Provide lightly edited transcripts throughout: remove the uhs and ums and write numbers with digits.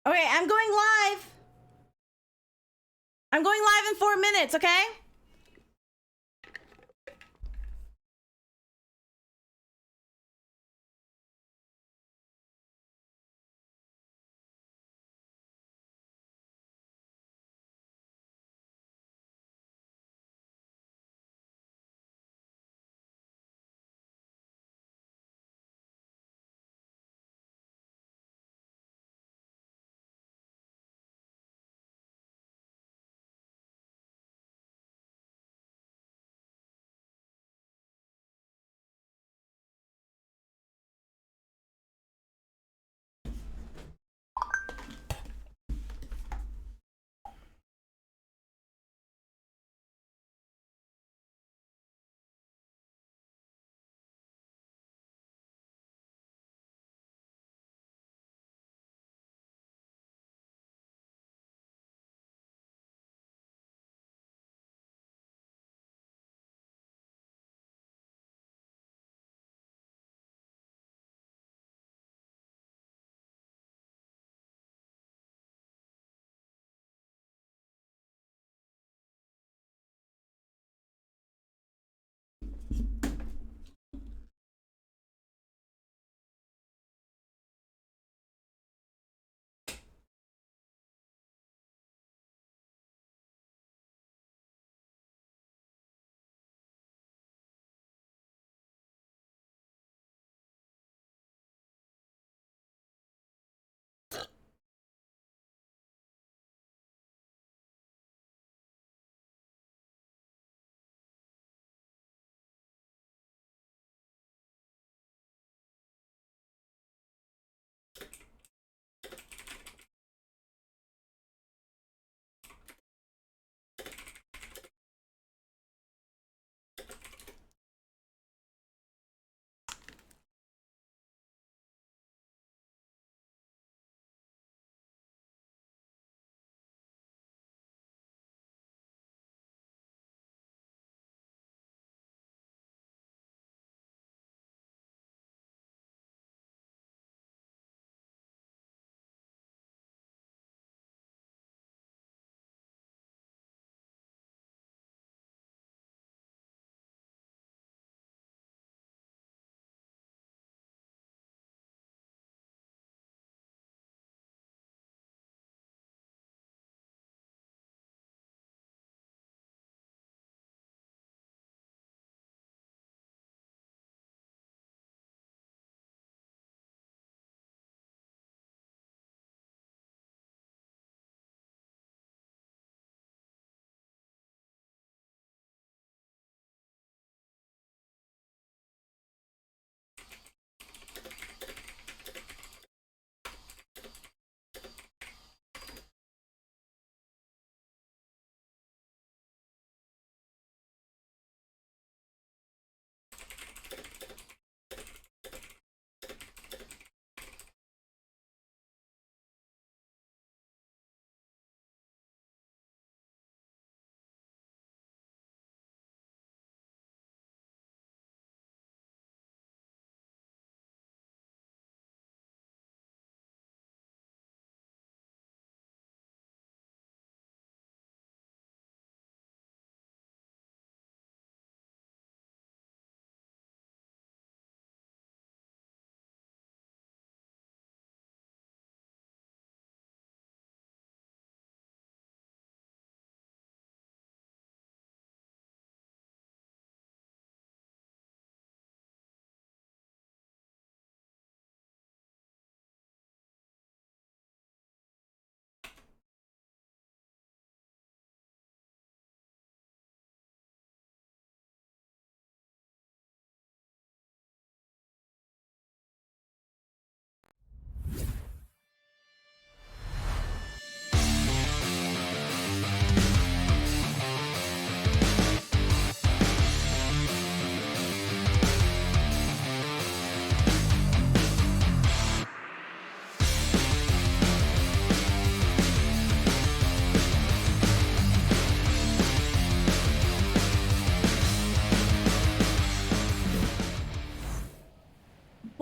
Okay, I'm going live. I'm going live in 4 minutes, okay?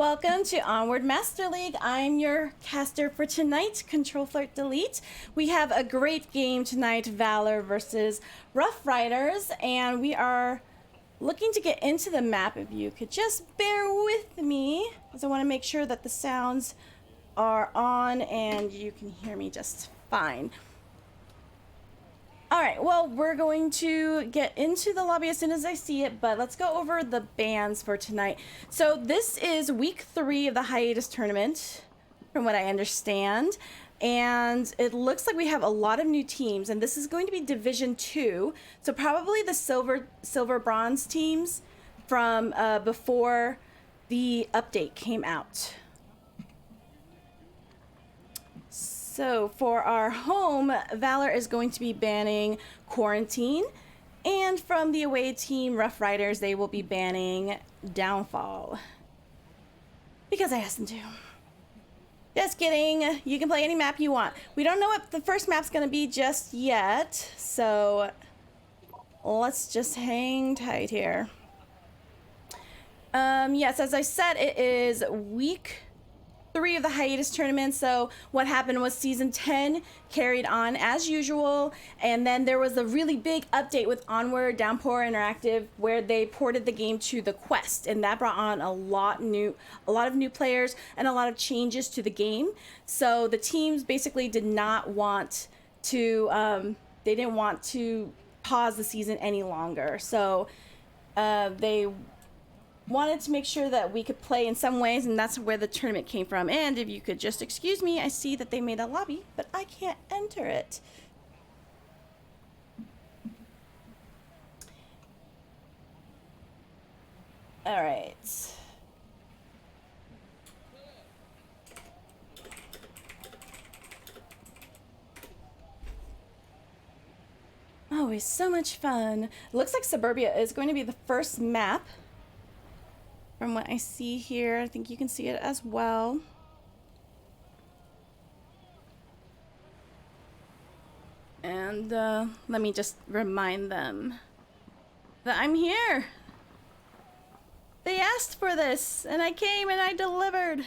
Welcome to Onward Master League. I'm your caster for tonight, Control Flirt Delete. We have a great game tonight, Valor versus Rough Riders, and we are looking to get into the map. If you could just bear with me, because I want to make sure that the sounds are on and you can hear me just fine. Alright, well, we're going to get into the lobby as soon as I see it, but let's go over the bans for tonight. So this is week 3 of the Hiatus tournament, from what I understand. And it looks like we have a lot of new teams, and this is going to be Division 2. So probably the silver bronze teams from before the update came out. So for our home, Valor is going to be banning Quarantine, and from the away team, Rough Riders, they will be banning Downfall. Because I asked them to. Just kidding, you can play any map you want. We don't know what the first map's gonna be just yet, so let's just hang tight here. Yes, as I said, it is week 3 of the Hiatus tournament. So what happened was season 10 carried on as usual, and then there was a really big update with Onward Downpour Interactive where they ported the game to the Quest, and that brought on a lot of new players and a lot of changes to the game. So the teams basically did not want to they didn't want to pause the season any longer. So they wanted to make sure that we could play in some ways, and that's where the tournament came from. And if you could just excuse me, I see that they made a lobby, but I can't enter it. All right. Always so much fun. It looks like Suburbia is going to be the first map. From what I see here, I think you can see it as well. And let me just remind them that I'm here. They asked for this, and I came and I delivered.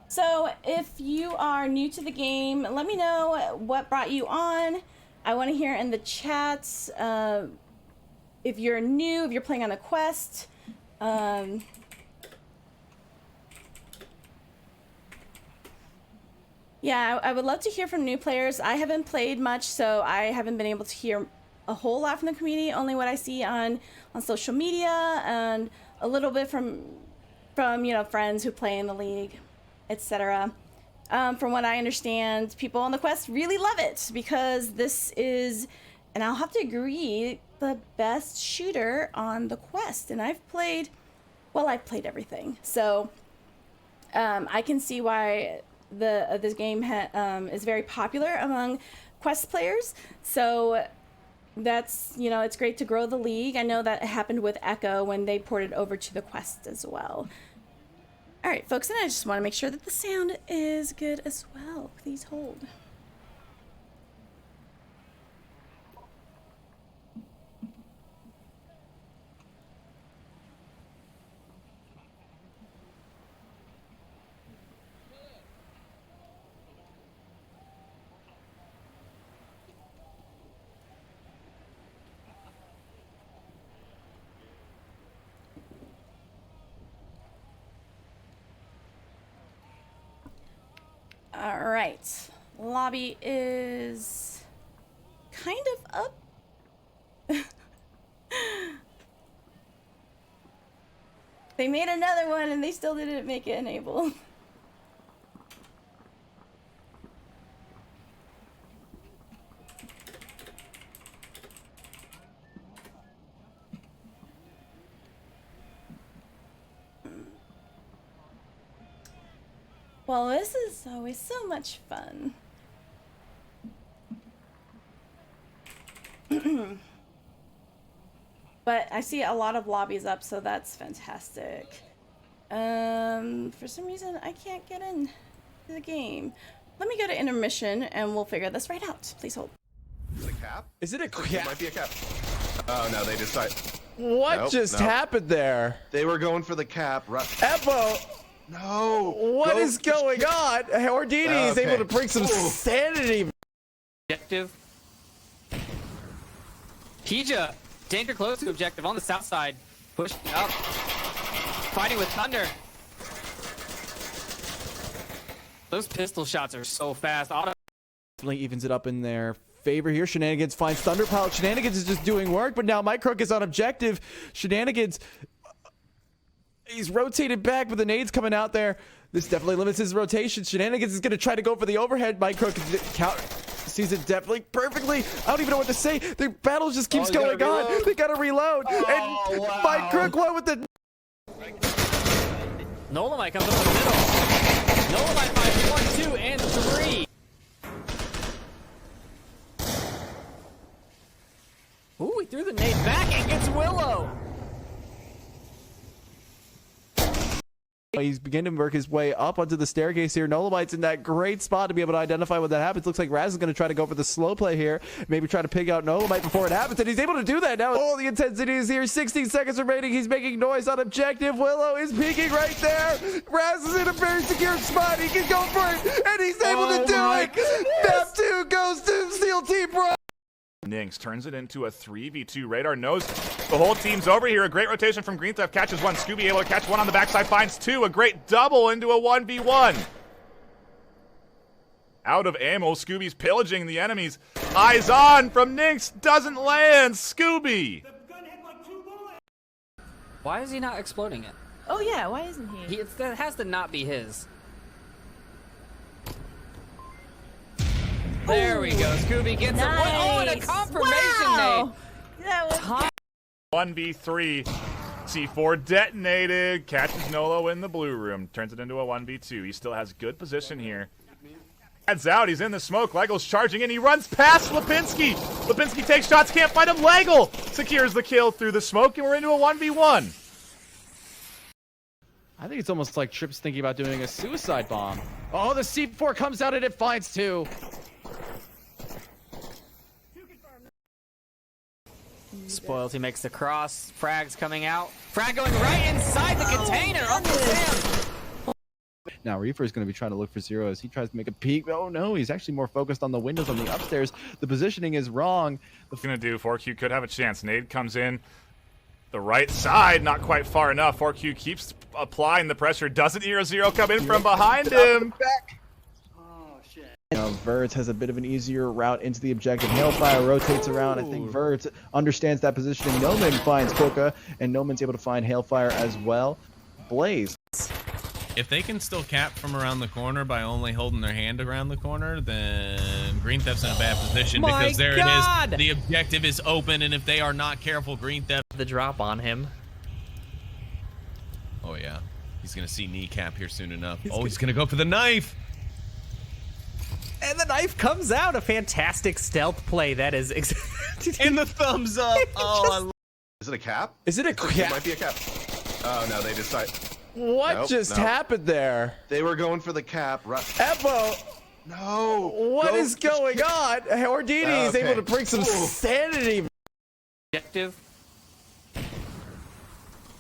So if you are new to the game, let me know what brought you on. I want to hear in the chats if you're new, if you're playing on a quest. Yeah, I would love to hear from new players. I haven't played much, so I haven't been able to hear a whole lot from the community, only what I see on social media and a little bit from you know, friends who play in the league, etc. From what I understand, people on the Quest really love it because this is, and I'll have to agree, the best shooter on the Quest. And I've played everything, so I can see why this game is very popular among Quest players. So that's, you know, it's great to grow the league. I know that it happened with Echo when they ported over to the Quest as well. All right, folks, and I just want to make sure that the sound is good as well. Please hold. All right, lobby is kind of up. They made another one and they still didn't make it enable. Well, this is always so much fun. But I see a lot of lobbies up, so that's fantastic. For some reason, I can't get in to the game. Let me go to intermission, and we'll figure this right out. Please hold. The cap? Is it a cap? It might be a cap. Oh no, they decided. What just happened there? They were going for the cap. Epo, No. what is going on? Hordini is able to bring some sanity. Objective. Hija, danger close to objective on the south side. Pushing up. Fighting with Thunder. Those pistol shots are so fast. Auto Evens it up in their favor here. Shenanigans finds Thunder Pilot. Shenanigans is just doing work, but now Mike Crook is on objective. Shenanigans, he's rotated back, but the nades coming out there. This definitely limits his rotation. Shenanigans is going to try to go for the overhead. Mike Crook sees it definitely perfectly. I don't even know what to say. The battle just keeps going on. They got to reload. And wow. Mike Crook went with the... Nolamite comes up in the middle. Nolamite finds 1, 2, and 3. Ooh, he threw the nade back and gets Willow. He's beginning to work his way up onto the staircase here. Nolamite's in that great spot to be able to identify when that happens. Looks like Raz is going to try to go for the slow play here. Maybe try to pig out Nolamite before it happens. And he's able to do that now. Oh, the intensity is here. 16 seconds remaining. He's making noise on objective. Willow is peeking right there. Raz is in a very secure spot. He can go for it. And he's able to do it. Map 2 goes to Steel Team Pro. Nynx turns it into a 3v2. Radar knows the whole team's over here. A great rotation from Green Theft. Catches one. Scooby able to catch one on the backside. Finds two. A great double into a 1v1. Out of ammo. Scooby's pillaging the enemies. Eyes on from Nynx. Doesn't land. Scooby. Why is he not exploding it? Oh yeah, why isn't he? It has to not be his. There we go. Scooby gets a one. Oh, and a confirmation nade. That was 1v3. C4 detonated. Catches Nolo in the blue room. Turns it into a 1v2. He still has good position here. Heads out. He's in the smoke. Legel's charging in. He runs past Lipinski. Lipinski takes shots. Can't find him. Legel secures the kill through the smoke, and we're into a 1v1. I think it's almost like Tripp's thinking about doing a suicide bomb. Oh, the C4 comes out and it finds two. Spoiled, he makes the cross. Frag's coming out. Frag going right inside the container. Uncle Sam. Now Reaper is going to be trying to look for Zero as he tries to make a peek. Oh no, he's actually more focused on the windows on the upstairs. The positioning is wrong. What's going to do? 4Q could have a chance. Nade comes in. The right side, not quite far enough. 4Q keeps applying the pressure. Doesn't hear a Zero come in from behind him. Verts has a bit of an easier route into the objective. Hailfire rotates around. I think Verts understands that positioning. Noman finds Koka, and Noman's able to find Hailfire as well. Blaze. If they can still cap from around the corner by only holding their hand around the corner, then Green Theft's in a bad position because there it is. The objective is open, and if they are not careful, Green Theft... The drop on him. Oh, yeah. He's going to see kneecap here soon enough. He's going to go for the knife. And the knife comes out. A fantastic stealth play. That is... And the thumbs up. Oh, Is it a cap? Is it a cap? It might be a cap. Oh no, they decided. What just happened there? They were going for the cap. Epo, no. what is going on? Hordini is able to bring some sanity. Objective.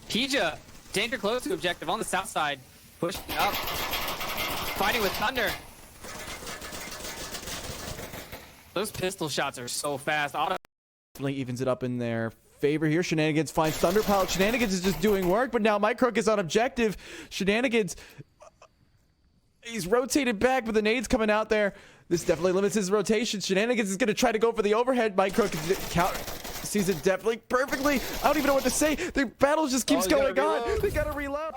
Hija, danger close to objective on the south side. Pushing up. Fighting with Thunder. Those pistol shots are so fast. Auto Evens it up in their favor here. Shenanigans finds Thunder Pilot. Shenanigans is just doing work, but now Mike Crook is on objective. Shenanigans, he's rotated back, but the nades coming out there. This definitely limits his rotation. Shenanigans is going to try to go for the overhead. Mike Crook sees it definitely perfectly. I don't even know what to say. The battle just keeps going on. They got to reload.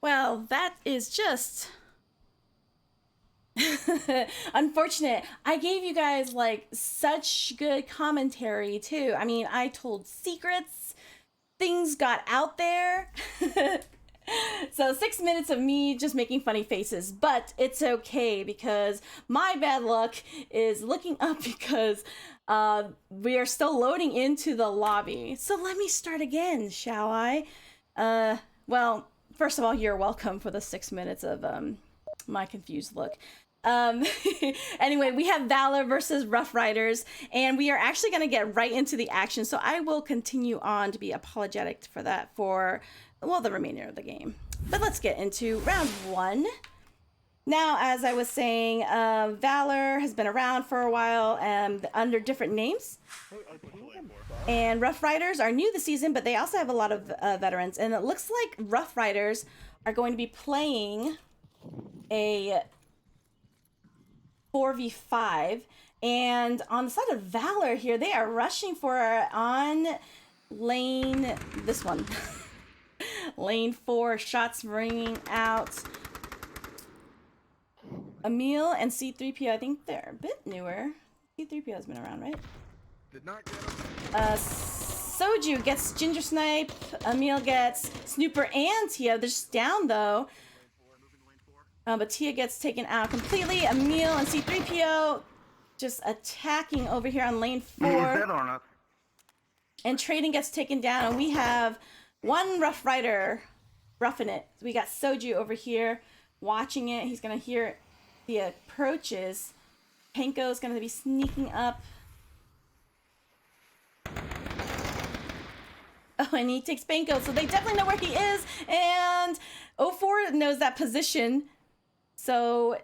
Well, that is just unfortunate. I gave you guys like such good commentary too. I mean, I told secrets, things got out there. So 6 minutes of me just making funny faces, but it's okay because my bad luck is looking up because we are still loading into the lobby. So let me start again, shall I? Well, first of all, you're welcome for the 6 minutes of my confused look. Anyway, we have Valor versus Rough Riders, and we are actually going to get right into the action. So I will continue on to be apologetic for that for, well, the remainder of the game. But let's get into round 1. Now, as I was saying, Valor has been around for a while and under different names. And Rough Riders are new this season, but they also have a lot of veterans. And it looks like Rough Riders are going to be playing a 4v5. And on the side of Valor here, they are rushing for on lane, this one. Lane 4, shots ringing out. Emil and C3PO, I think they're a bit newer. C3PO has been around, right? Did not get him. Soju gets Ginger Snipe. Emil gets Snooper and Tia. They're just down though. But Tia gets taken out completely. Emil and C3PO just attacking over here on lane 4. And Trading gets taken down. And we have one Rough Rider roughing it. We got Soju over here watching it. He's going to hear the approaches. Panko's going to be sneaking up. Oh, and he takes Panko, so they definitely know where he is. And 04 knows that position. So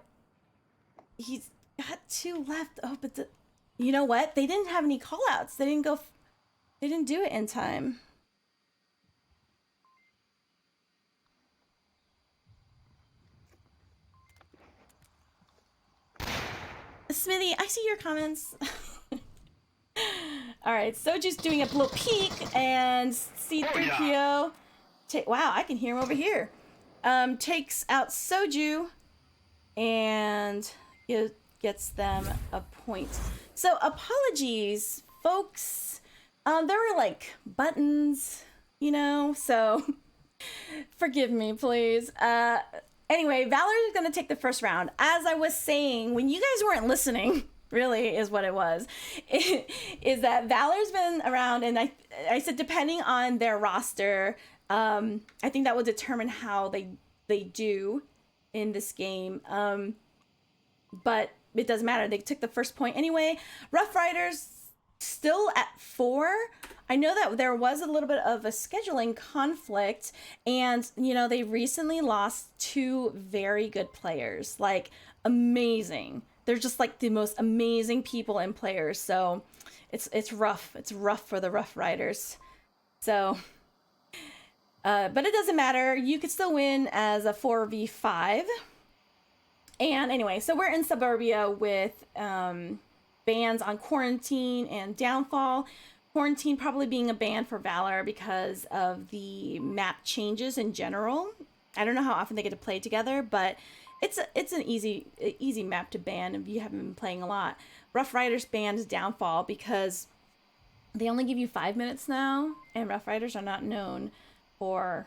he's got 2 left. Oh, but you know what? They didn't have any callouts. They didn't do it in time. Smithy, I see your comments. All right, Soju's doing a little peek, and C3PO. Wow, I can hear him over here. Takes out Soju, and gets them a point. So apologies, folks. There were like buttons, you know. So forgive me, please. Anyway, Valor is going to take the first round. As I was saying, when you guys weren't listening, really is what it was, is that Valor's been around, and I said depending on their roster, I think that will determine how they do in this game. But it doesn't matter. They took the first point anyway. Rough Riders still at 4. I know that there was a little bit of a scheduling conflict, and you know, they recently lost 2 very good players, like amazing. They're just like the most amazing people and players. So it's rough. It's rough for the Rough Riders. So but it doesn't matter. You could still win as a 4v5. And anyway, so we're in Suburbia with bans on Quarantine and Downfall. Quarantine probably being a ban for Valor because of the map changes in general. I don't know how often they get to play together, but it's an easy map to ban if you haven't been playing a lot. Rough Riders bans Downfall because they only give you 5 minutes now, and Rough Riders are not known for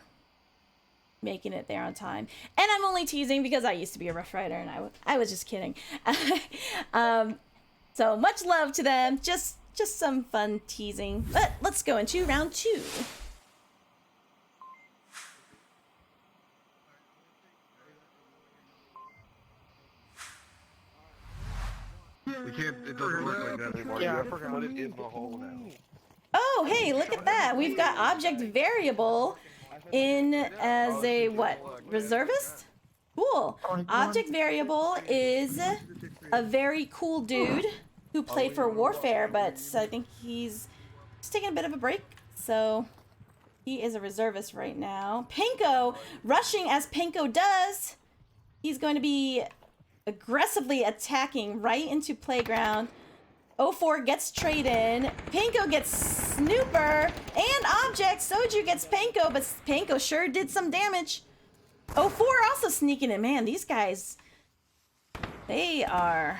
making it there on time. And I'm only teasing because I used to be a Rough Rider, and I was just kidding. So much love to them. Just some fun teasing. But let's go into round 2. We can't, it doesn't work like that anymore. Yeah, You I have to forgot. put it in the hole now. Oh, hey, look at that. We've got object variable in as a what? Reservist? Cool. Object variable is a very cool dude who played for Warfare, but I think he's just taking a bit of a break. So he is a reservist right now. Panko rushing as Panko does. He's going to be aggressively attacking right into Playground. 04 gets trade in. Panko gets Snooper and Object. Soju gets Panko, but Panko sure did some damage. Oh, 4 also sneaking in. Man, these guys, they're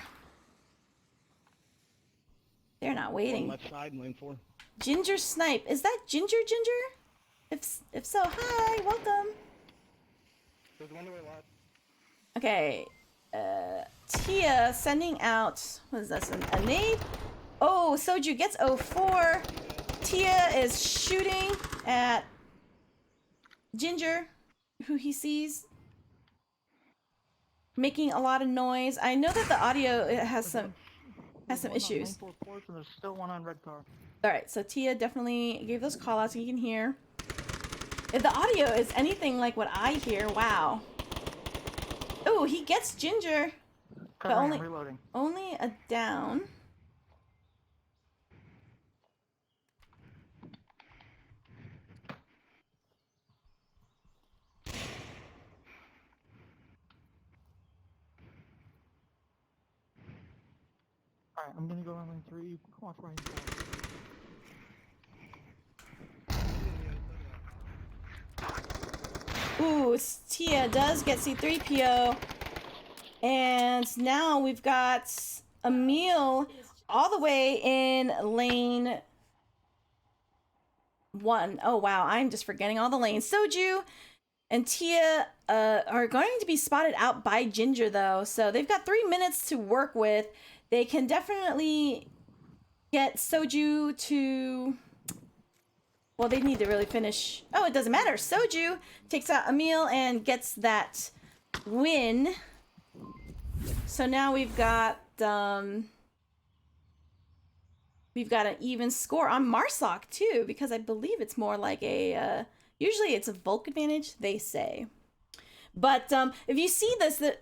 not waiting. Left side, lane 4. Ginger Snipe. Is that Ginger? If so, hi, welcome. There's one way left. Okay, Tia sending out, what is this, a nade? Oh, Soju gets 04. Tia is shooting at Ginger, who he sees, making a lot of noise. I know that the audio has some issues. There's still one on red car. All right, so Tia definitely gave those call outs, and you can hear. If the audio is anything like what I hear, wow. Oh, he gets Ginger, but only a down. Alright, I'm gonna go on lane 3. Come on, right. Ooh, Tia does get C3PO. And now we've got Emil all the way in lane 1. Oh, wow. I'm just forgetting all the lanes. Soju and Tia are going to be spotted out by Ginger, though. So they've got 3 minutes to work with. They can definitely get Soju to... Well, they need to really finish. Oh, it doesn't matter. Soju takes out Emil and gets that win. So now we've got an even score on Marsoc too, because I believe it's more like a usually it's a Volk advantage, they say. But if you see this, the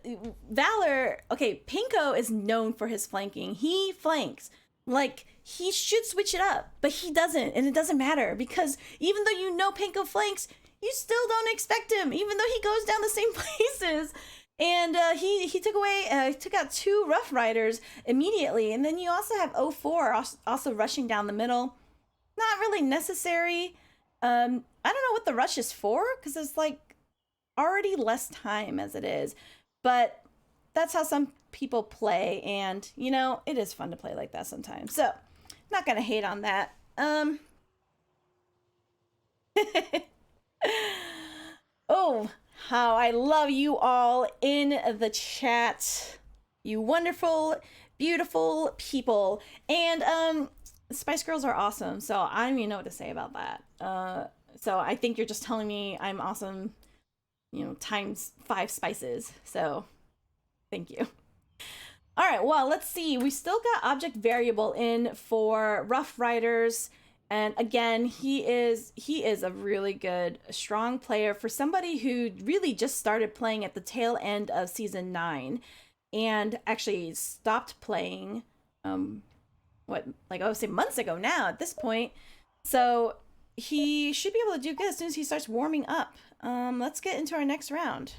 Valor, okay, Pinko is known for his flanking. He flanks. Like, he should switch it up, but he doesn't, and it doesn't matter, because even though you know Pinko flanks, you still don't expect him, even though he goes down the same places. And he took out 2 Rough Riders immediately, and then you also have 04 also rushing down the middle. Not really necessary. I don't know what the rush is for, because there's like already less time as it is, but that's how some people play, and you know, it is fun to play like that sometimes, so not gonna hate on that. Oh, how I love you all in the chat, you wonderful, beautiful people. And Spice Girls are awesome, so I don't even know what to say about that. So I think you're just telling me I'm awesome, you know, times 5 spices, so thank you. All right, well, let's see. We still got object variable in for Rough Riders. And again, he is a really good, strong player for somebody who really just started playing at the tail end of season 9 and actually stopped playing, like I would say months ago now at this point. So he should be able to do good as soon as he starts warming up. Let's get into our next round.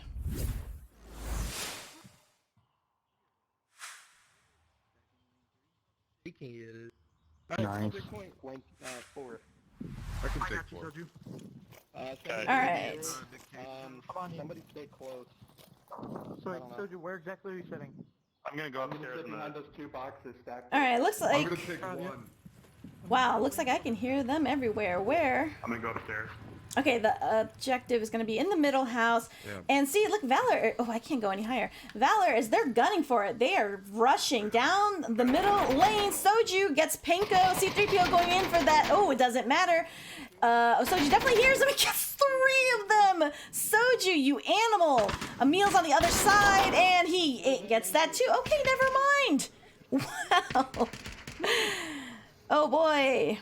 Nice. Point, 4. I can take 4. All right. Somebody stay close. Sorry, Soju, where exactly are you sitting? I'm gonna go upstairs behind those 2 boxes stacked. All right, looks like... I'm gonna take 1. Wow, looks like I can hear them everywhere. Where? I'm gonna go upstairs. Okay, the objective is going to be in the middle house. Yeah. And see, look, Valor... Oh, I can't go any higher. Valor they're gunning for it. They are rushing down the middle lane. Soju gets Pinko. C3PO going in for that. Oh, it doesn't matter. Soju definitely hears him. He gets 3 of them. Soju, you animal. Emil's on the other side, and he gets that too. Okay, never mind. Wow. Oh, boy.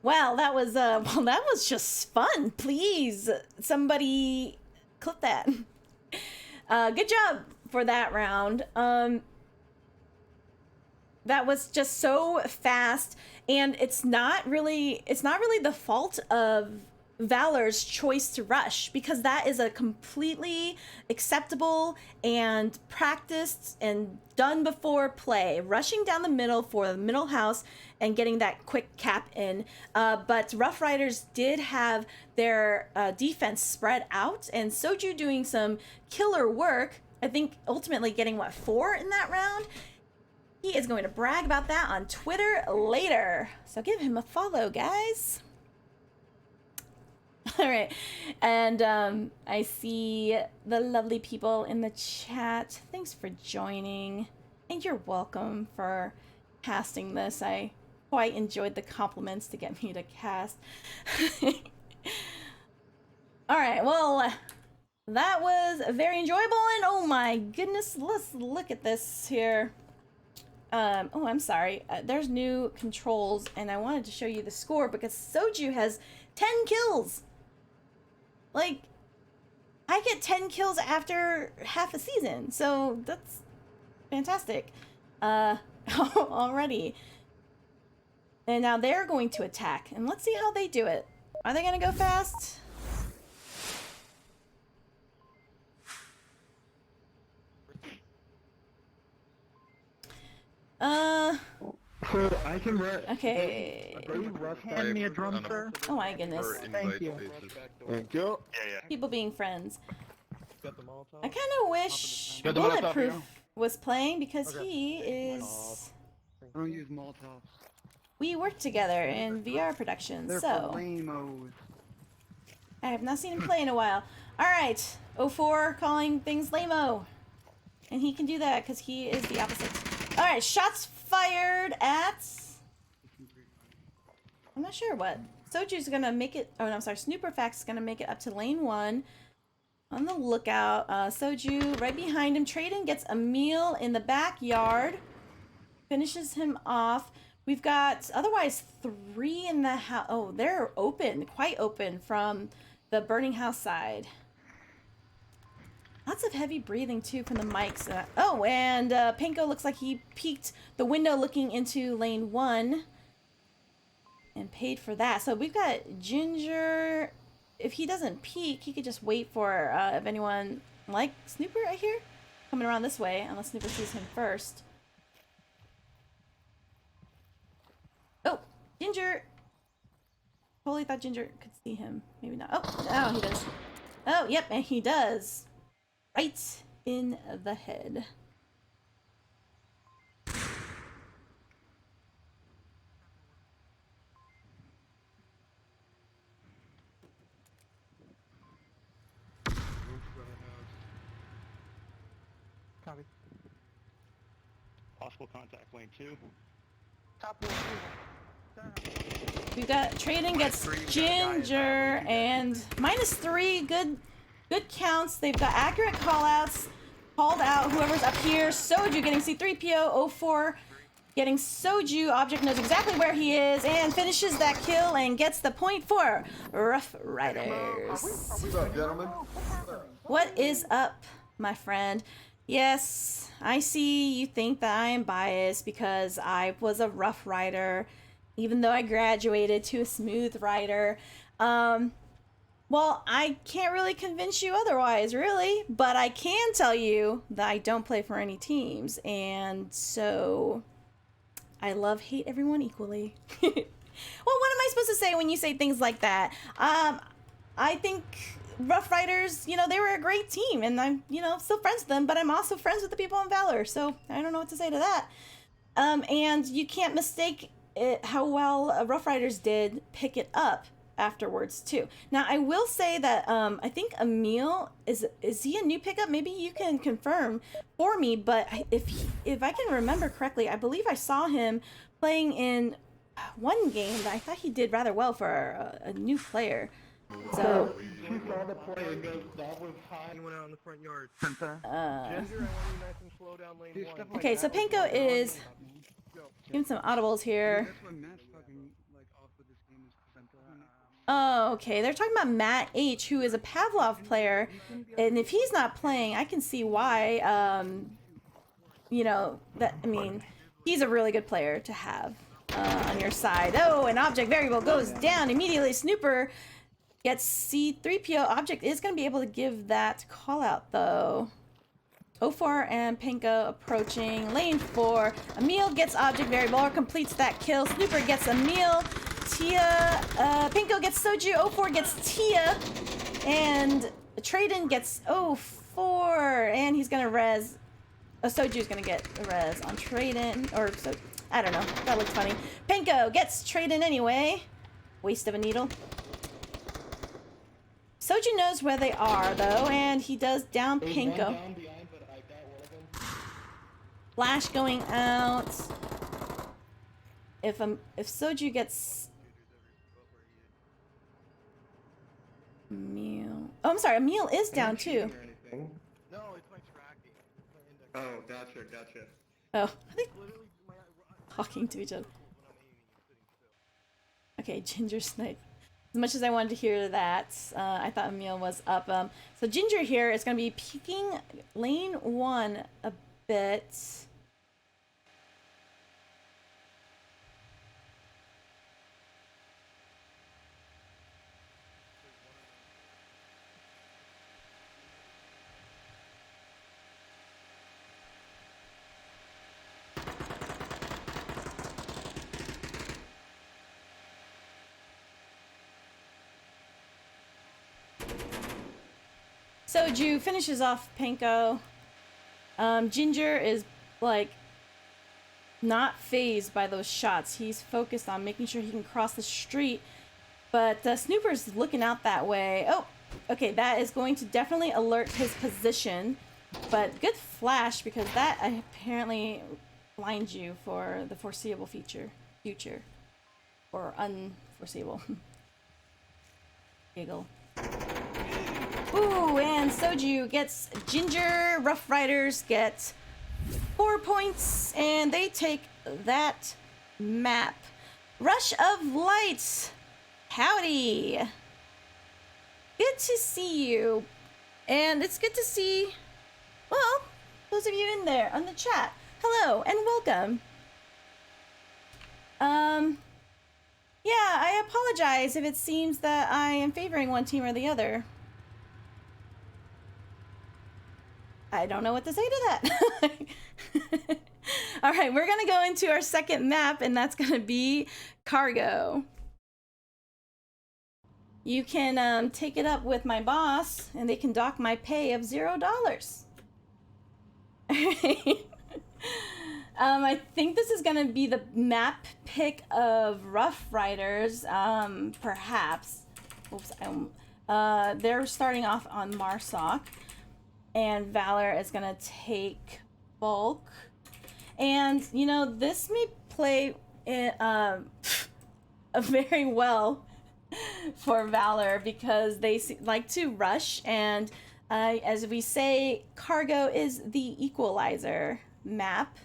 Wow, that was just fun. Please, somebody clip that. Good job for that round. That was just so fast, and it's not really the fault of Valor's choice to rush, because that is a completely acceptable and practiced and done before play. Rushing down the middle for the middle house and getting that quick cap in. But Rough Riders did have their defense spread out, and Soju doing some killer work. I think ultimately getting, what, 4 in that round? He is going to brag about that on Twitter later. So give him a follow, guys. All right, and I see the lovely people in the chat. Thanks for joining, and you're welcome for casting this. I quite enjoyed the compliments to get me to cast. All right, well, that was very enjoyable, and oh my goodness, let's look at this here. Oh, I'm sorry. There's new controls, and I wanted to show you the score because Soju has 10 kills. Like, I get 10 kills after half a season, so that's fantastic. Already. And now they're going to attack, and let's see how they do it. Are they gonna go fast? So I can Okay. hand me a drum, sir. Oh my goodness. Thank you. Thank you. People being friends. Got the Molotov? I kind of wish Got the Molotov, Bulletproof yeah. was playing because he is... I don't use Molotovs. We work together in VR production, They're so... for lame-os. I have not seen him play in a while. Alright, 04 calling things lame-o. And he can do that because he is the opposite. Alright, shots fired at... I'm not sure what. Soju's gonna make it... Oh, no, I'm sorry. Snooperfax is gonna make it up to lane 1. On the lookout. Soju right behind him. Traden gets a meal in the backyard. Finishes him off. We've got otherwise 3 in the house. Oh, they're open. Quite open from the burning house side. Lots of heavy breathing, too, from the mics. Oh, and Pinko looks like he peeked the window looking into lane 1 and paid for that. So we've got Ginger. If he doesn't peek, he could just wait for if anyone like Snooper, I hear, coming around this way, unless Snooper sees him first. Oh, Ginger. Totally thought Ginger could see him. Maybe not. Oh, he does. Oh, yep, and he does. Right in the head. Copy. Possible contact lane 2. Top one. We've got Traden gets Ginger and -3 good counts. They've got accurate callouts. Called out whoever's up here. Soju getting C3PO. 04 getting Soju. Object knows exactly where he is and finishes that kill and gets the point for Rough Riders. What's up, gentlemen? What is up, my friend? Yes, I see you think that I am biased because I was a Rough Rider, even though I graduated to a Smooth Rider. Well, I can't really convince you otherwise, really, but I can tell you that I don't play for any teams, and so I hate everyone equally. Well, what am I supposed to say when you say things like that? I think Rough Riders, you know, they were a great team, and I'm, you know, still friends with them, but I'm also friends with the people in Valor, so I don't know what to say to that. And you can't mistake it, how well Rough Riders did pick it up afterwards too. Now I will say that I think Emil is he a new pickup? Maybe you can confirm for me, but if I can remember correctly, I believe I saw him playing in one game that I thought he did rather well for a new player. So She saw the play and goes, that was high. And went out in the front yard. Ginger, I want you nice and slow down lane 1. okay, so Pinko is giving some audibles here. That's what Matt's fucking like off with this game is Center. Oh, okay. They're talking about Matt H, who is a Pavlov player, and if he's not playing, I can see why. You know, that, I mean, he's a really good player to have on your side. Oh, an object variable goes down immediately. Snooper Gets C3PO. Object is going to be able to give that call out though. 04 and Pinko approaching lane 4. Emil gets object variable, completes that kill. Snooper gets Emil. Tia, Pinko gets Soju. 04 gets Tia. And Trade-in gets 04. And he's gonna res. Soju's gonna get a res on Trade-in. Or, so, I don't know. That looked funny. Pinko gets Trade-in anyway. Waste of a needle. Soju knows where they are though, and he does down Pinko. Flash going out. If Soju gets Emil. Oh, I'm sorry. Emil is down too. No, it's my tracking. Oh, gotcha. Oh, I think talking to each other. Okay, Ginger Snipe. As much as I wanted to hear that, I thought Emil was up. So Ginger here is going to be peeking lane 1 a bit. Soju finishes off Pinko. Ginger is like not phased by those shots. He's focused on making sure he can cross the street. But Snooper's looking out that way. Oh, okay, that is going to definitely alert his position. But good flash, because that apparently blinds you for the foreseeable future. Or unforeseeable. Giggle. Ooh, and Soju gets Ginger. Rough Riders get 4 points, and they take that map. Rush of Lights. Howdy. Good to see you. And it's good to see, well, those of you in there on the chat. Hello and welcome. Yeah, I apologize if it seems that I am favoring one team or the other. I don't know what to say to that. All right, we're gonna go into our second map, and that's gonna be Cargo. You can take it up with my boss, and they can dock my pay of $0. I think this is gonna be the map pick of Rough Riders, perhaps. Oops, they're starting off on Marsoc. And Valor is gonna take Bulk. And, you know, this may play very well for Valor, because they like to rush, and as we say, Cargo is the equalizer map.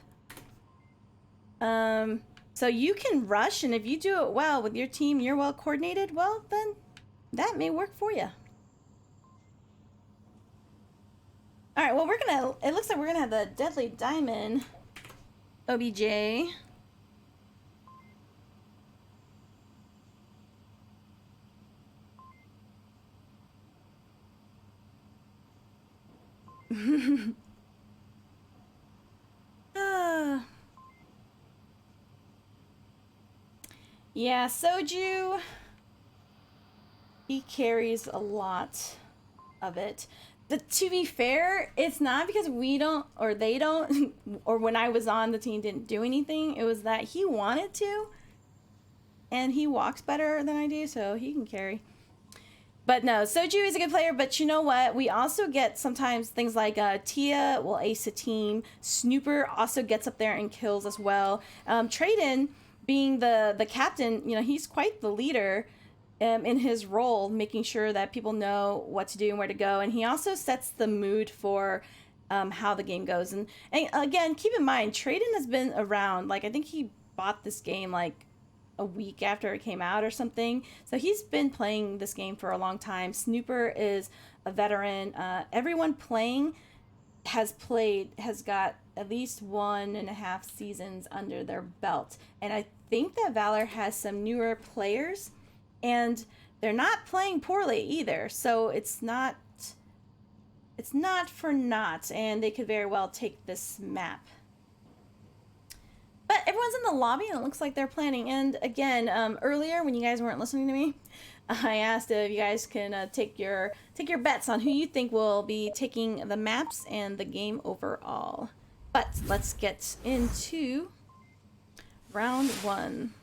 So you can rush, and if you do it well with your team, you're well coordinated, well, then that may work for you. All right, well, it looks like we're gonna have the Deadly Diamond OBJ. Yeah, Soju, he carries a lot of it. To be fair, it's not because we don't, or they don't, or when I was on, the team didn't do anything. It was that he wanted to, and he walks better than I do, so he can carry. But no, Soju is a good player, but you know what? We also get sometimes things like Tia will ace a team. Snooper also gets up there and kills as well. Trade-in, being the captain, you know, he's quite the leader in his role, making sure that people know what to do and where to go. And he also sets the mood for how the game goes. And again, keep in mind, Trade-in has been around. Like, I think he bought this game like a week after it came out or something. So he's been playing this game for a long time. Snooper is a veteran. Everyone playing has got at least 1.5 seasons under their belt. And I think that Valor has some newer players. And they're not playing poorly either, so it's not for naught, and they could very well take this map. But everyone's in the lobby, and it looks like they're planning. And again, earlier when you guys weren't listening to me, I asked if you guys can take your bets on who you think will be taking the maps and the game overall. But let's get into round 1.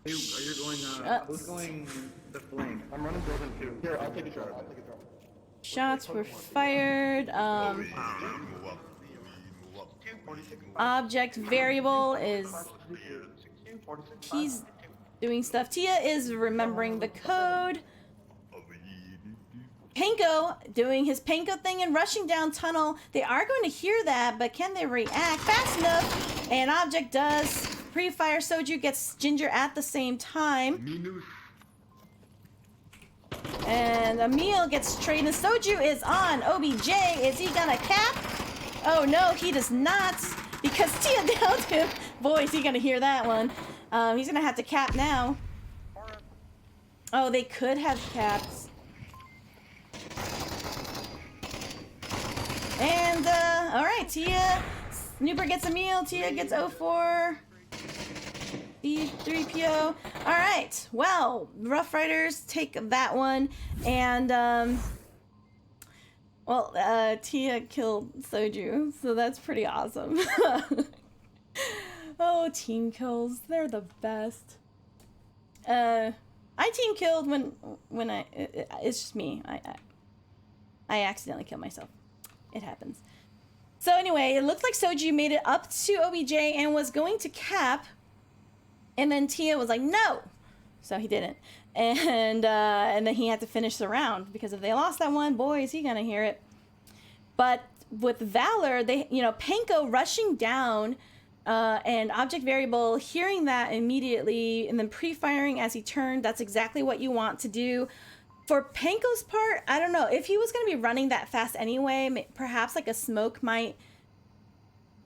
You're going, who's going the flank? I'm running building 2. Here, I'll take a shot. Shots were fired. Object variable is, he's doing stuff. Tia is remembering the code. Panko doing his Panko thing and rushing down tunnel. They are going to hear that, but can they react fast enough? And Object does. Pre-fire Soju gets Ginger at the same time. And Emil gets traded. Soju is on OBJ. Is he gonna cap? Oh no, he does not. Because Tia downed him. Boy, is he gonna hear that one. He's gonna have to cap now. Oh, they could have capped. And, alright, Tia. Snooper gets Emil. Tia gets 04. B3PO. Alright, well, Rough Riders take that one. And, well, Tia killed Soju, so that's pretty awesome. Oh, team kills. They're the best. I team killed when it's just me. I accidentally killed myself. It happens. So anyway, it looked like Soju made it up to OBJ and was going to cap. And then Tia was like, no! So he didn't. And then he had to finish the round, because if they lost that one, boy, is he gonna hear it. But with Valor, they, Panko rushing down, and Object Variable hearing that immediately, and then pre-firing as he turned, that's exactly what you want to do. For Panko's part, I don't know, if he was gonna be running that fast anyway, perhaps like a smoke might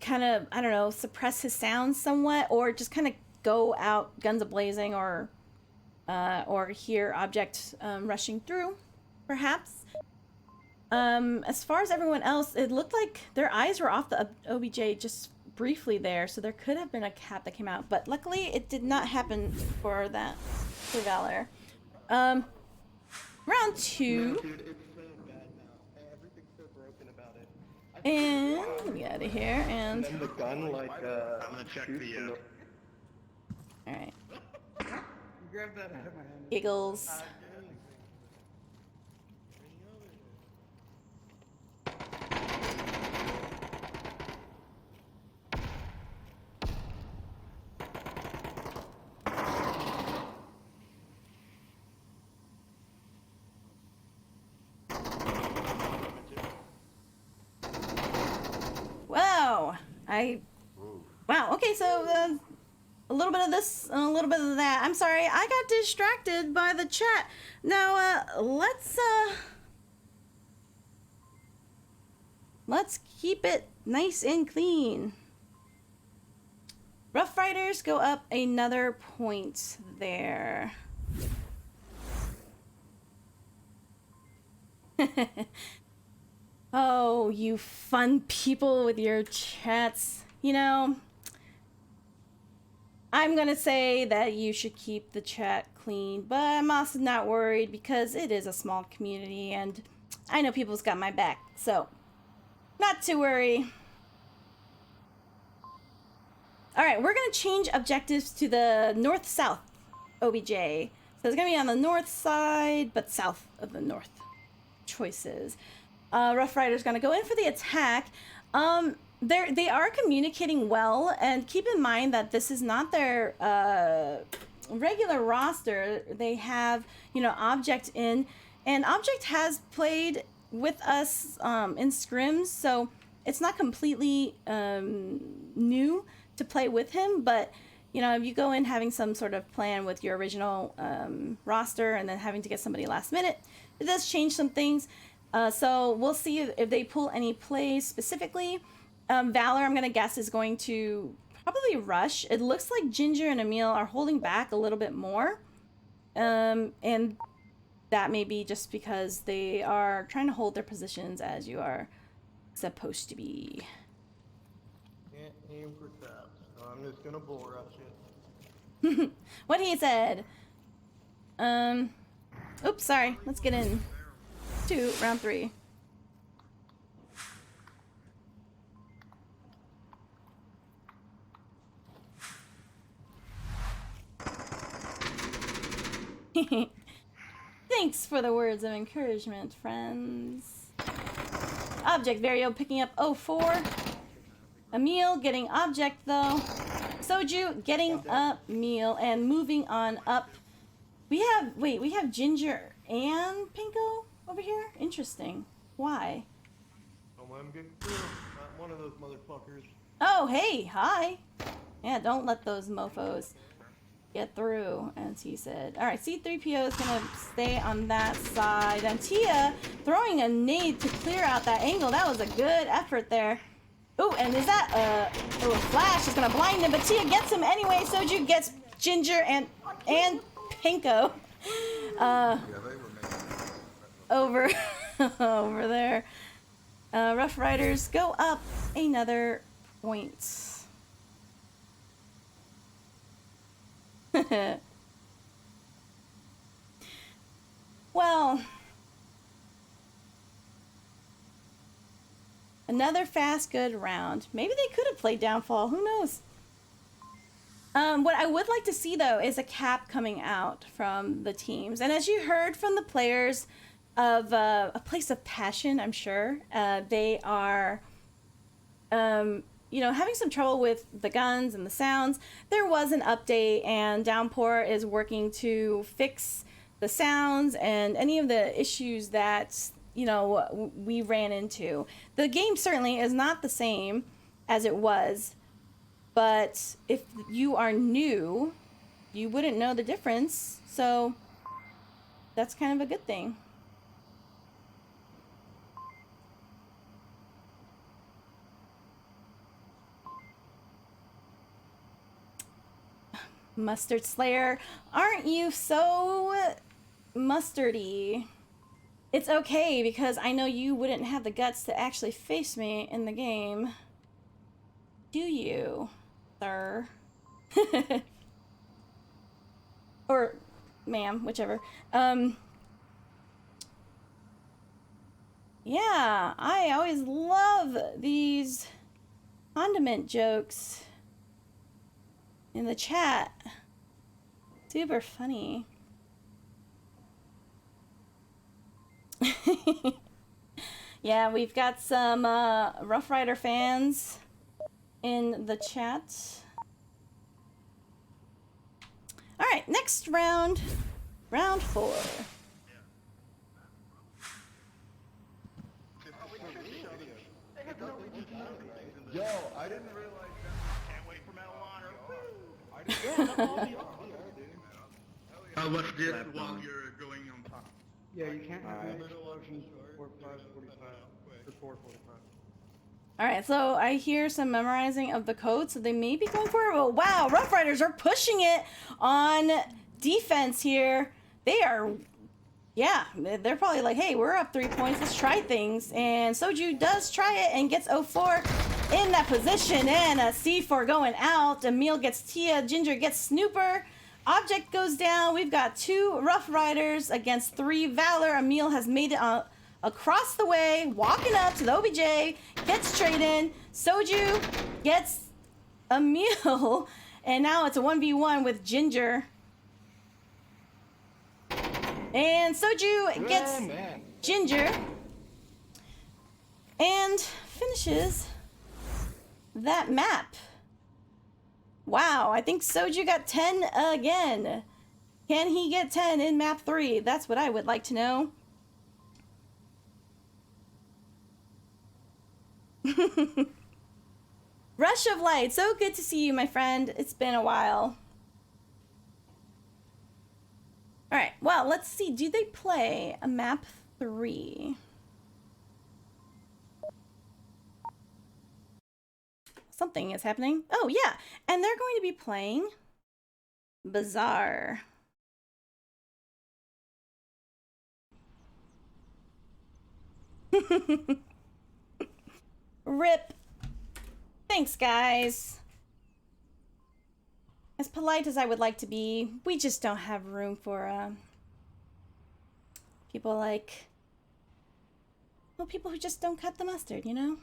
kind of, I don't know, suppress his sound somewhat, or just kind of go out guns a-blazing, or hear Object rushing through, perhaps. As far as everyone else, it looked like their eyes were off the OBJ just briefly there, so there could have been a cap that came out, but luckily it did not happen for that, for Valor. Round 2. Dude, it's so bad now. Everything's so broken about it. And let me get out of here, and then the gun, like, I'm gonna check the, alright. Grab that out of my hand. Giggles. Wow. Wow, okay, so a little bit of this and a little bit of that. I'm sorry, I got distracted by the chat. Now, let's keep it nice and clean. Rough Riders go up another point there. Oh, you fun people with your chats. I'm gonna say that you should keep the chat clean, but I'm also not worried because it is a small community and I know people's got my back, so not to worry. Alright, we're gonna change objectives to the north-south OBJ. So it's gonna be on the north side, but south of the north choices. Rough Rider's gonna go in for the attack. They are communicating well, and keep in mind that this is not their regular roster. They have, Object in, and Object has played with us in scrims, so it's not completely new to play with him, but if you go in having some sort of plan with your original roster and then having to get somebody last minute, it does change some things. So we'll see if they pull any plays specifically. Valor, I'm going to guess, is going to probably Rush. It looks like Ginger and Emil are holding back a little bit more. And that may be just because they are trying to hold their positions as you are supposed to be. Can't aim for traps, so I'm just gonna bull rush it. What he said. Oops, sorry. Let's get in to round 3. Thanks for the words of encouragement, friends. Object Vario picking up 04. Emil getting object though. Soju getting a meal and moving on up. We have Ginger and Pinko over here? Interesting. Why? Don't let him get through. Not one of those motherfuckers. Oh, hey, hi. Yeah, don't let those mofos get through, as he said. All right, C-3PO is gonna stay on that side. And Tia throwing a nade to clear out that angle. That was a good effort there. Oh, and is that a flash is gonna blind him, but Tia gets him anyway. Soju gets Ginger and Pinko over over there. Rough Riders go up another point. Well, another fast, good round. Maybe they could have played Downfall. Who knows? What I would like to see, though, is a cap coming out from the teams. And as you heard from the players of A Place of Passion, I'm sure, they are, you know, having some trouble with the guns and the sounds. There was an update, and Downpour is working to fix the sounds and any of the issues that, you know, we ran into. The game certainly is not the same as it was, but if you are new, you wouldn't know the difference, so that's kind of a good thing. Mustard Slayer, aren't you so mustardy? It's okay, because I know you wouldn't have the guts to actually face me in the game. Do you, sir? Or ma'am, whichever. Yeah, I always love these condiment jokes in the chat. Super funny. Yeah, we've got some Rough Rider fans in the chat. All right, next round, round 4. Yo, I didn't realize that. Can't wait for Medal of Honor. Let's get while you're going on top. Yeah, you can't have middle options or 545 or 445. All right, so I hear some memorizing of the code, so they may be going for it. But wow, Rough Riders are pushing it on defense here. They are, yeah, they're probably like, hey, we're up 3 points. Let's try things. And Soju does try it and gets 04 in that position. And a C4 going out. Emil gets Tia. Ginger gets Snooper. Object goes down. We've got 2 Rough Riders against 3 Valor. Emil has made it across the way, walking up to the OBJ, gets trade in. Soju gets Emil, and now it's a 1v1 with Ginger. And Soju gets Ginger and finishes that map. Wow, I think Soju got 10 again. Can he get 10 in map 3? That's what I would like to know. Rush of Light, so good to see you, my friend. It's been a while. All right, well, let's see. Do they play a map 3? something is happening. Oh yeah, and they're going to be playing Bazaar. Rip. Thanks, guys. As polite as I would like to be, we just don't have room for people like, well, people who just don't cut the mustard, you know?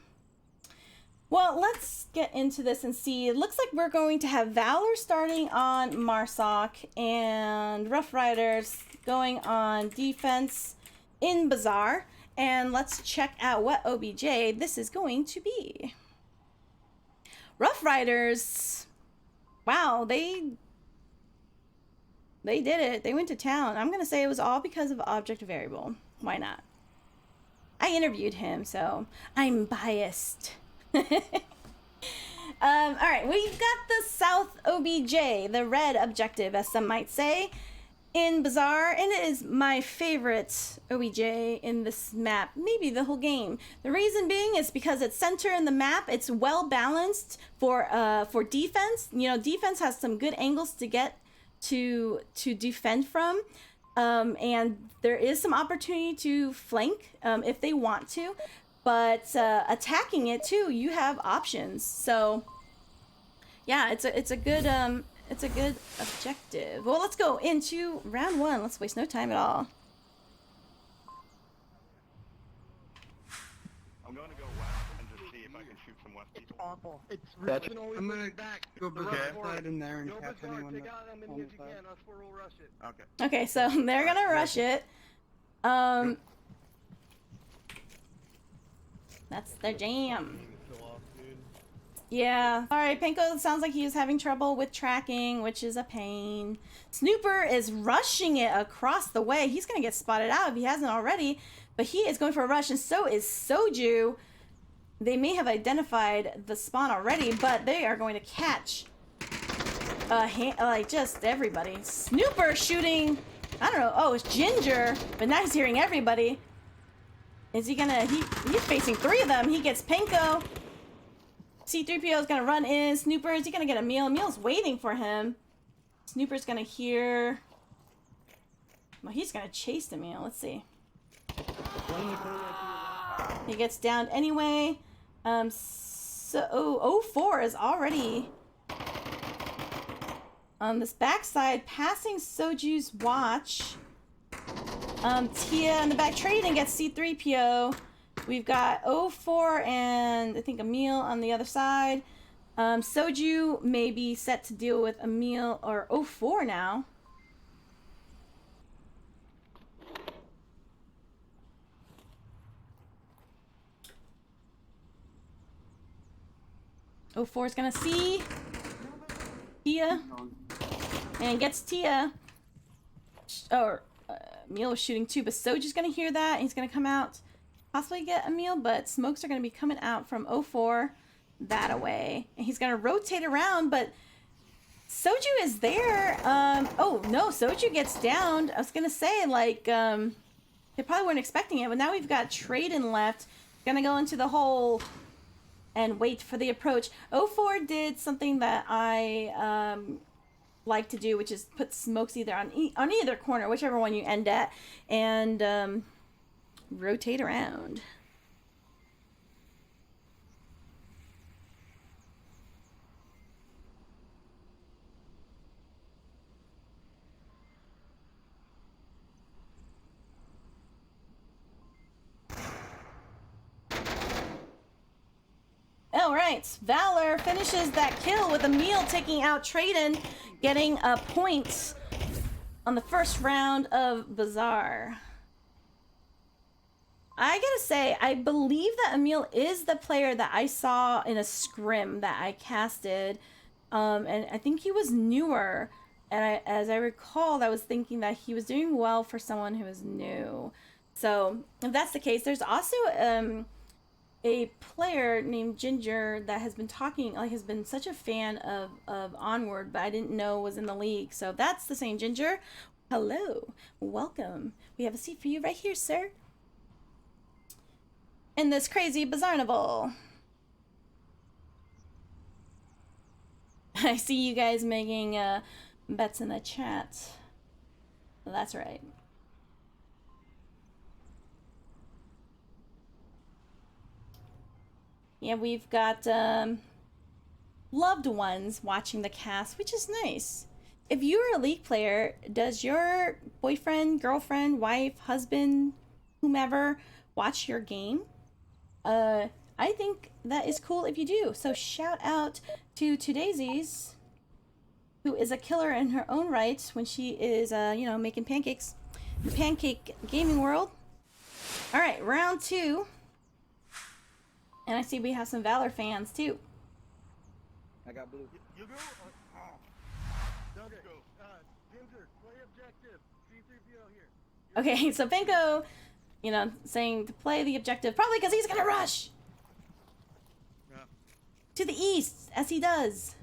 Well, let's get into this and see. It looks like we're going to have Valor starting on Marsoc and Rough Riders going on defense in Bazaar. And let's check out what OBJ this is going to be. Rough Riders, wow, they did it. They went to town. I'm gonna say it was all because of object variable. Why not? I interviewed him, so I'm biased. All right, we've got the South OBJ, the red objective, as some might say, in Bazaar, and it is my favorite OBJ in this map, maybe the whole game. The reason being is because it's center in the map. It's well balanced for defense. You know, defense has some good angles to get to defend from, and there is some opportunity to flank if they want to, but attacking it too, you have options. So yeah, it's a good objective. Well, let's go into round one. Let's waste no time at all. I'm going to go west and just see if I can shoot some west people. Awful. It's That's- always I'm gonna back. go Bazaar Right. side in there and Go catch Bazaar, anyone take that out them on if the you side. can. Us four will rush it. Okay. Okay, so they're gonna rush it. That's their jam. Yeah. All right, Penko sounds like he is having trouble with tracking, which is a pain. Snooper is rushing it across the way. He's going to get spotted out if he hasn't already, but he is going for a rush, and so is Soju. They may have identified the spawn already, but they are going to catch like just everybody. Snooper shooting, I don't know, oh, it's Ginger, but now he's hearing everybody. Is he gonna, he's facing three of them. He gets Penko. C-3PO is gonna run in. Snooper, is he gonna get Emil? Emil's waiting for him. Snooper's gonna hear. Well, he's gonna chase Emil. Let's see. He gets downed anyway. So 04 is already on this backside, passing Soju's watch. Tia in the back trading gets C-3PO. We've got 04 and I think Emil on the other side. Soju may be set to deal with Emil or 04 now. '04 is gonna see Tia and gets Tia. Emil was shooting too, but Soju's gonna hear that. He's gonna come out, possibly get Emil, but smokes are gonna be coming out from 04 that away, and he's gonna rotate around. But Soju is there. Oh no, Soju gets downed. I was gonna say, like, they probably weren't expecting it, but now we've got Traden left. Gonna go into the hole and wait for the approach. 04 did something that I like to do, which is put smokes either on either corner, whichever one you end at, and rotate around. All right, Valor finishes that kill with Emil taking out Traden, getting a point on the first round of Bazaar. I gotta say, I believe that Emil is the player that I saw in a scrim that I casted, and I think he was newer. And as I recalled, I was thinking that he was doing well for someone who is new. So if that's the case, there's also a player named Ginger that has been talking, like, has been such a fan of Onward, but I didn't know was in the league. So if that's the same Ginger, hello, welcome. We have a seat for you right here, sir. In this crazy Bazaarnival. I see you guys making bets in the chat. That's right. Yeah, we've got loved ones watching the cast, which is nice. If you're a League player, does your boyfriend, girlfriend, wife, husband, whomever watch your game? I think that is cool if you do. So shout out to Daisies, who is a killer in her own right when she is, you know, making pancakes. The pancake gaming world. All right, round 2. And I see we have some Valor fans too. I got blue. You go? Okay. Ginger, play objective. C3PO here. Okay, so Benko, you know, saying to play the objective, probably because he's gonna rush to the east, as he does.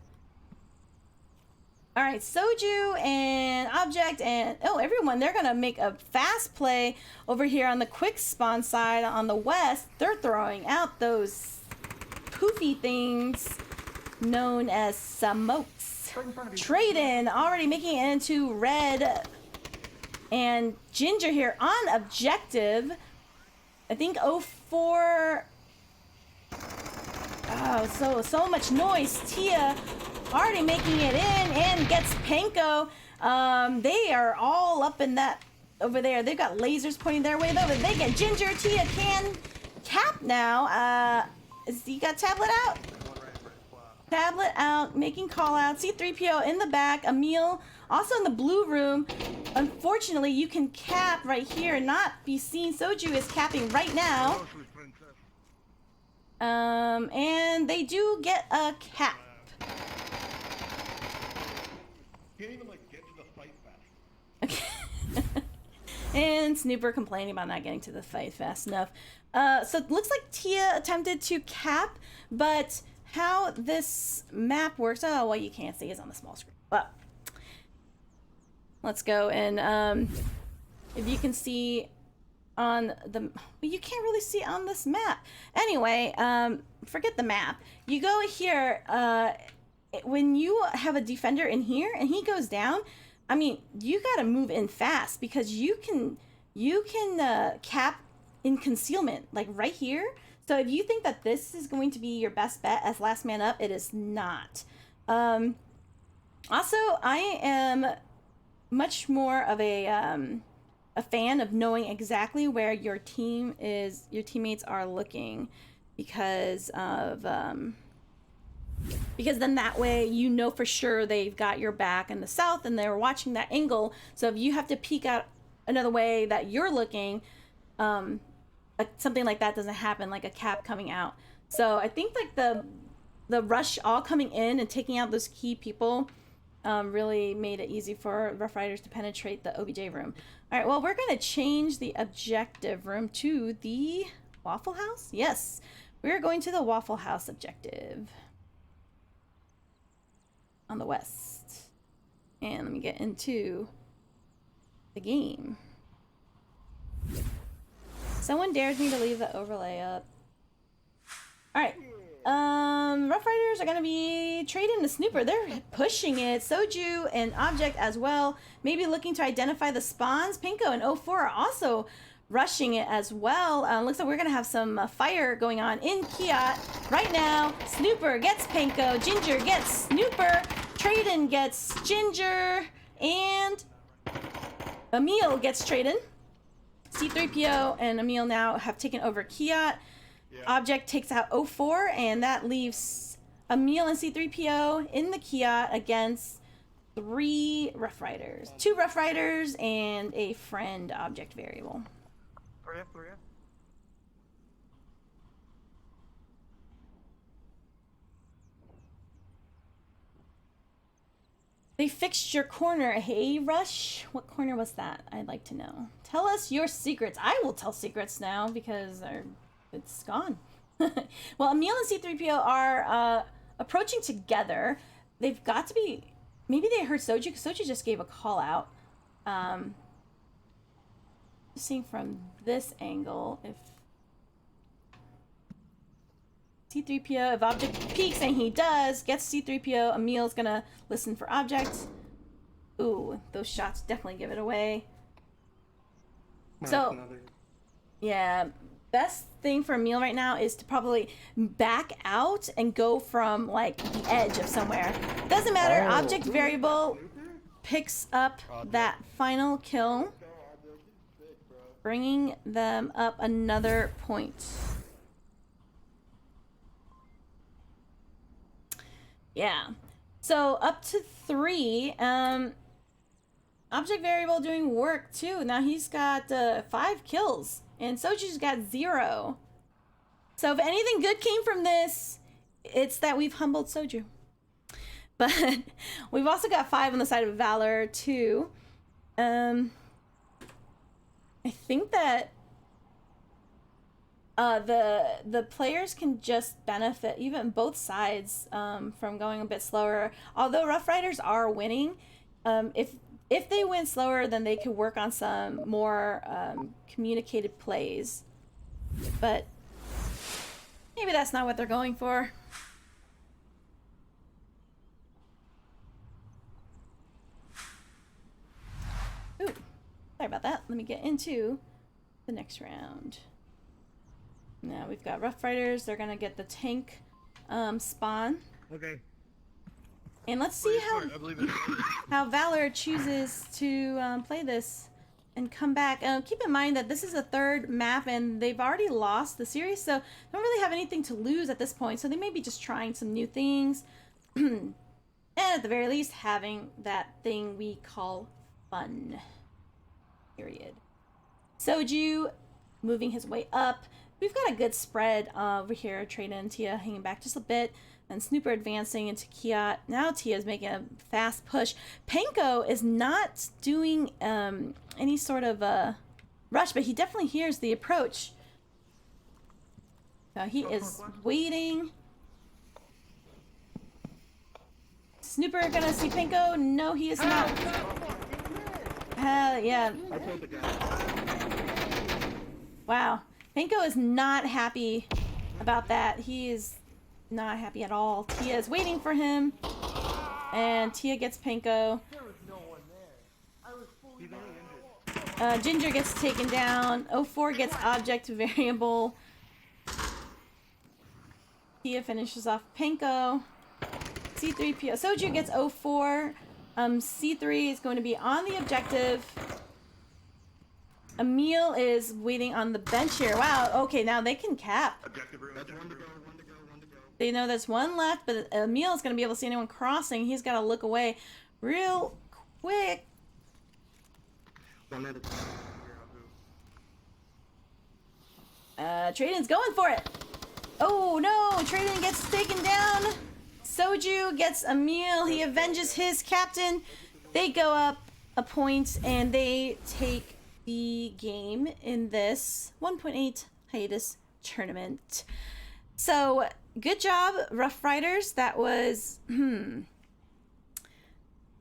All right, Soju and Object and, oh, everyone, they're gonna make a fast play over here on the quick spawn side on the west. They're throwing out those poofy things known as smokes. Trade-in already making it into red, and Ginger here on objective. I think 04. Oh, so much noise. Tia already making it in and gets Panko. They are all up in that over there. They've got lasers pointing their way though, but they get Ginger. Tia can cap now. You got Tablet out? Tablet out, making call out. C3PO in the back. Emil also in the blue room. Unfortunately, you can cap right here and not be seen. Soju is capping right now. And they do get a cap. Can't even like get to the fight fast. Okay. And Snooper complaining about not getting to the fight fast enough. So it looks like Tia attempted to cap, but how this map works, oh, well, you can't see, it's on the small screen. Well, let's go and if you can see on the, well, you can't really see on this map. Anyway, forget the map. You go here, when you have a defender in here and he goes down, I mean, you gotta move in fast because you can cap in concealment, like right here. So if you think that this is going to be your best bet as last man up, it is not. Also, I am much more of a fan of knowing exactly where your teammates are looking, because then that way you know for sure they've got your back in the south and they're watching that angle. So if you have to peek out another way that you're looking, something like that doesn't happen, like a cap coming out. So I think like the rush all coming in and taking out those key people really made it easy for Rough Riders to penetrate the OBJ room. All right, well, we're going to change the objective room to the Waffle House. Yes, we're going to the Waffle House objective on the west. And let me get into the game. Someone dares me to leave the overlay up. All right. Rough Riders are going to be trading the Snooper. They're pushing it. Soju and Object as well. Maybe looking to identify the spawns. Pinko and 04 are also rushing it as well. Looks like we're going to have some fire going on in Kiat right now. Snooper gets Pinko. Ginger gets Snooper. Trade-in gets Ginger. And Emil gets Trade-in. C3PO and Emil now have taken over Kiat. Yeah. Object takes out 04, and that leaves Emil and C3PO in the Kiat against 3 Rough Riders. 2 Rough Riders and a friend object variable. They fixed your corner. Hey, Rush. What corner was that? I'd like to know. Tell us your secrets. I will tell secrets now because it's gone. Well, Emil and C3PO are approaching together. They've got to be... Maybe they heard Soju, because Soju just gave a call out. Just seeing from this angle if... C3PO, if object peeks, and he does, gets C3PO, Emil's gonna listen for objects. Ooh, those shots definitely give it away. So, yeah, best thing for Emil right now is to probably back out and go from, like, the edge of somewhere. Doesn't matter, object variable picks up that final kill, bringing them up another point. Yeah, so up to 3. Object variable doing work too. Now he's got 5 kills, and Soju's got 0. So if anything good came from this, it's that we've humbled Soju. But we've also got 5 on the side of Valor too. I think that the players can just benefit, even both sides, from going a bit slower. Although Rough Riders are winning, if they win slower, then they could work on some more communicated plays. But maybe that's not what they're going for. Ooh, sorry about that. Let me get into the next round. Now we've got Rough Riders. They're gonna get the tank spawn. Okay. And let's see how Valor chooses to play this and come back. Keep in mind that this is a 3rd map and they've already lost the series, so they don't really have anything to lose at this point. So they may be just trying some new things. And at the very least, having that thing we call fun. Period. Soju moving his way up. We've got a good spread over here. Trina and Tia hanging back just a bit. And Snooper advancing into Kiat. Now Tia's making a fast push. Panko is not doing any sort of rush, but he definitely hears the approach. So he is waiting. Snooper gonna see Panko? No, he is not. Yeah. Wow. Panko is not happy about that. He is not happy at all. Tia is waiting for him, and Tia gets Panko. Ginger gets taken down. 04 gets object variable. Tia finishes off Panko. C3PO. Soju gets 04. C3 is going to be on the objective. Emil is waiting on the bench here. Wow, okay, now they can cap. They know there's 1 left, but Emil is going to be able to see anyone crossing. He's got to look away real quick. Trayden's going for it. Oh no, Trayden gets taken down. Soju gets Emil. He avenges his captain. They go up a point and they take the game in this 1.8 hiatus tournament. So good job, Rough Riders. That was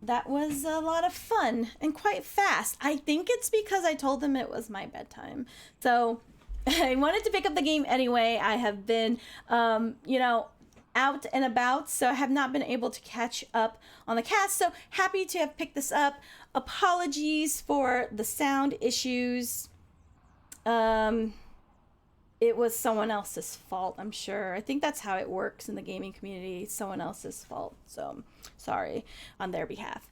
that was a lot of fun and quite fast. I think it's because I told them it was my bedtime. So I wanted to pick up the game anyway. I have been you know, out and about, so I have not been able to catch up on the cast. So happy to have picked this up. Apologies for the sound issues. It was someone else's fault, I'm sure. I think that's how it works in the gaming community. It's someone else's fault. So sorry on their behalf.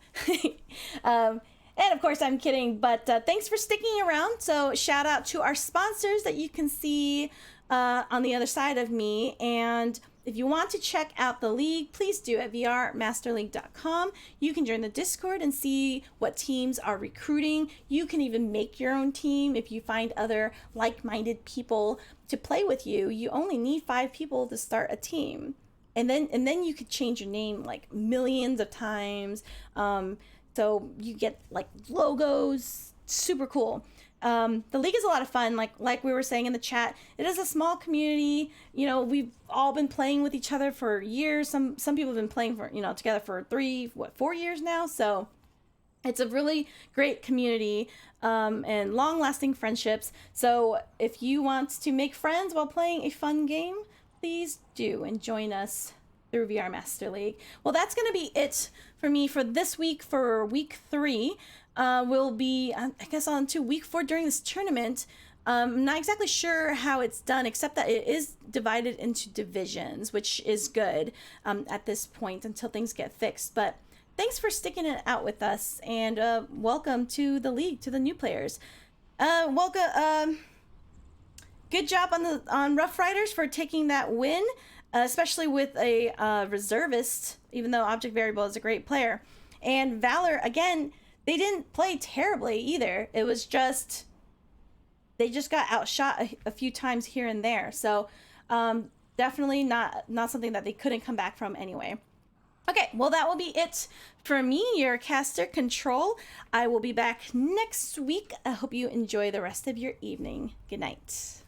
And of course, I'm kidding, but thanks for sticking around. So shout out to our sponsors that you can see on the other side of me. And if you want to check out the league, please do at vrmasterleague.com. You can join the Discord and see what teams are recruiting. You can even make your own team if you find other like-minded people to play with you. You only need 5 people to start a team. And then you could change your name like millions of times. So you get like logos, super cool. The league is a lot of fun. Like we were saying in the chat, it is a small community. You know, we've all been playing with each other for years. Some people have been playing for, you know, together for 4 years now. So it's a really great community, and long lasting friendships. So if you want to make friends while playing a fun game, please do and join us through VR Master League. Well, that's going to be it for me for this week. For week 3, we'll be, I guess, on to week 4 during this tournament. I'm not exactly sure how it's done, except that it is divided into divisions, which is good at this point until things get fixed. But thanks for sticking it out with us, and welcome to the league, to the new players. Welcome. Good job on Rough Riders for taking that win, especially with a reservist, even though Object Variable is a great player. And Valor, again, they didn't play terribly either. It was just, they just got outshot a few times here and there. So definitely not something that they couldn't come back from anyway. Okay, well, that will be it for me, your caster Control. I will be back next week. I hope you enjoy the rest of your evening. Good night.